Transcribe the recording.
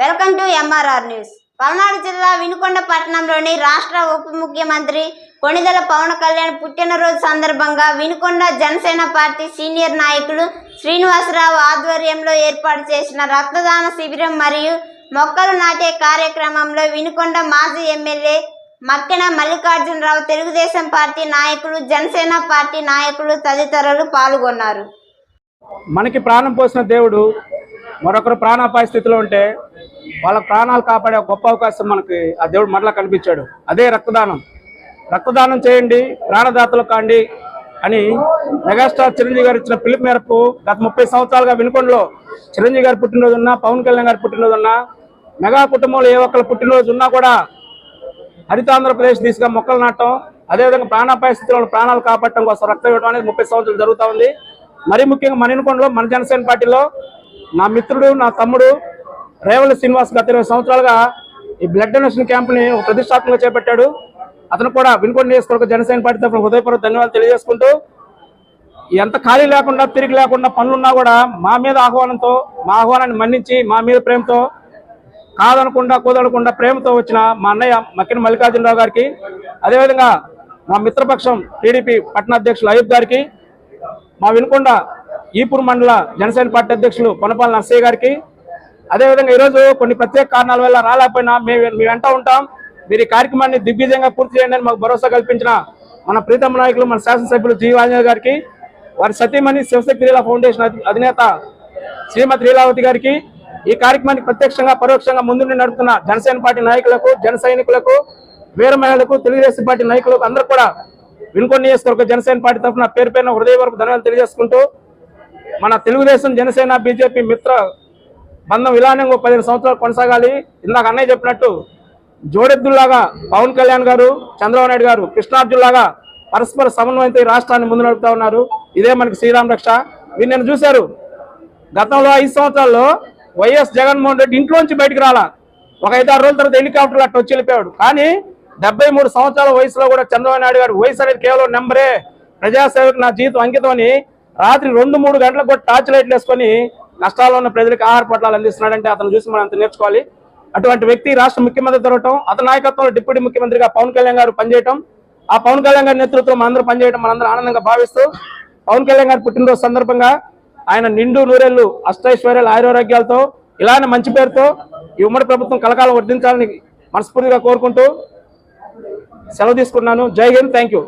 Welcome to MRR news. Palnadu జిల్లా వినుకొండ పట్టణంలోని రాష్ట్ర ఉప ముఖ్యమంత్రి కొణిదెల పవన్ కళ్యాణ్ పుట్టినరోజు సందర్భంగా వినుకొండ జనసేన పార్టీ సీనియర్ నాయకులు శ్రీనివాసరావు ఆధ్వర్యంలో ఏర్పాటు చేసిన రక్తదాన శిబిరం మరియు మొక్కలు నాటే కార్యక్రమంలో వినుకొండ మాజీ ఎమ్మెల్యే మక్కెన మల్లికార్జునరావు, తెలుగుదేశం పార్టీ నాయకులు, జనసేన పార్టీ నాయకులు తదితరులు పాల్గొన్నారు. మనకి ప్రాణం పోసిన దేవుడు మరొకరు ప్రాణాపాయ స్థితిలో ఉంటే వాళ్ళ ప్రాణాలు కాపాడే గొప్ప అవకాశం మనకి ఆ దేవుడు మరలా కనిపించాడు. అదే రక్తదానం. రక్తదానం చేయండి, ప్రాణదాతలు కాండి అని మెగాస్టార్ చిరంజీవి గారు ఇచ్చిన పిలుపు మేరకు గత 30 సంవత్సరాలుగా వినుకొండలో చిరంజీవి గారి పుట్టినరోజు ఉన్నా, పవన్ కళ్యాణ్ గారి పుట్టినరోజు ఉన్నా, మెగా కుటుంబంలో ఏ ఒక్కరు పుట్టినరోజు ఉన్నా కూడా హరితాంధ్రప్రదేశ్ దిశగా మొక్కలు నాటడం, అదేవిధంగా ప్రాణాపాయ స్థితిలో ప్రాణాలు కాపాడటం కోసం రక్తం ఇవ్వడం అనేది 30 సంవత్సరాలు జరుగుతూ ఉంది. మరీ ముఖ్యంగా మన వినుకొండలో మన జనసేన పార్టీలో నా మిత్రుడు, నా తమ్ముడు రేవల్లి శ్రీనివాస్ గత 20 సంవత్సరాలుగా ఈ బ్లడ్ డొనేషన్ క్యాంప్ని ప్రతిష్టాత్మకంగా చేపట్టాడు. అతను కూడా వినుకొండ నియోజకవర్గ జనసేన పార్టీ తరఫున హృదయపూర్వక ధన్యవాదాలు తెలియజేసుకుంటూ, ఎంత ఖాళీ లేకుండా తిరిగి లేకుండా పనులున్నా కూడా మా మీద ఆహ్వానంతో, మా ఆహ్వానాన్ని మన్నించి మా మీద ప్రేమతో, కాదనకుండా కూదనకుండా ప్రేమతో వచ్చిన మా అన్నయ్య మక్కెన మల్లికార్జునరావు గారికి, అదేవిధంగా మా మిత్రపక్షం టీడీపీ పట్టణ అధ్యక్షులు అయ్యూబ్ గారికి, మా వినుకొండ ఈపూర్ మండల జనసేన పార్టీ అధ్యక్షులు పొనపాల నర్సయ్య గారికి, అదేవిధంగా ఈరోజు కొన్ని ప్రత్యేక కారణాల వల్ల రాలేకపోయినా మేము వెంట ఉంటాం, మీరు ఈ కార్యక్రమాన్ని దిగ్విజయంగా పూర్తి చేయండి అని మాకు భరోసా కల్పించిన మన ప్రీతమ నాయకులు, మన శాసనసభ్యులు జి ఆంజనేయ గారికి, వారి సతీమణి శివశక్తి లీలా ఫౌండేషన్ అధినేత శ్రీమతి లీలావతి గారికి, ఈ కార్యక్రమానికి ప్రత్యక్షంగా పరోక్షంగా ముందుండి నడుపుతున్న జనసేన పార్టీ నాయకులకు, జన సైనికులకు, వీర మహిళలకు, తెలుగుదేశం పార్టీ నాయకులకు అందరూ కూడా వినుకొండ నియోజకవర్గ జనసేన పార్టీ తరఫున పేరు పేరున హృదయపూర్వక ధన్యవాదాలు తెలియజేసుకుంటూ, మన తెలుగుదేశం, జనసేన, బీజేపీ మిత్ర బంధం ఇలానే 15 సంవత్సరాలు కొనసాగాలి. ఇందాక అన్నయ్య చెప్పినట్టు జోడెద్దుల్లాగా పవన్ కళ్యాణ్ గారు, చంద్రబాబు నాయుడు గారు కృష్ణార్జునులాగా పరస్పర సమన్వయంతో ఈ రాష్ట్రాన్ని ముందు నడుపుతా ఉన్నారు. ఇదే మనకి శ్రీరామ రక్ష. మీరు నేను చూశారు, గతంలో 5 సంవత్సరాల్లో వైఎస్ జగన్మోహన్ రెడ్డి ఇంట్లోంచి బయటకు రాలా. ఒక 5-6 రోజుల తర్వాత హెలికాప్టర్లు అట్లా వచ్చి వెళ్ళిపోయాడు. కానీ 73 సంవత్సరాల వయసులో కూడా చంద్రబాబు నాయుడు గారు వయసు అనేది కేవలం నెంబరే, ప్రజాసేవకు నా జీవితం అంకితం అని రాత్రి 2-3 గంటలకు కూడా టార్చ్ లైట్లు వేసుకొని కష్టాల్లో ఉన్న ప్రజలకు ఆహార పట్టాలు అందిస్తున్నాడంటే అతను చూసి మనం అంత నేర్చుకోవాలి. అటువంటి వ్యక్తి రాష్ట్ర ముఖ్యమంత్రి దొరకటం, అతని నాయకత్వంలో డిప్యూటీ ముఖ్యమంత్రిగా పవన్ కళ్యాణ్ గారు పనిచేయటం, ఆ పవన్ కళ్యాణ్ గారి నేతృత్వంలో మనందరూ పనిచేయడం మనందరూ ఆనందంగా భావిస్తూ, పవన్ కళ్యాణ్ గారి పుట్టినరోజు సందర్భంగా ఆయన నిండు నూరేళ్లు అష్టైశ్వర్యాలు ఆయురారోగ్యాలతో ఇలానే మంచి పేరుతో ఈ ఉమ్మడి ప్రభుత్వం కలకాలం వర్ధించాలని మనస్ఫూర్తిగా కోరుకుంటూ సెలవు తీసుకున్నాను. జై హింద్. Thank you.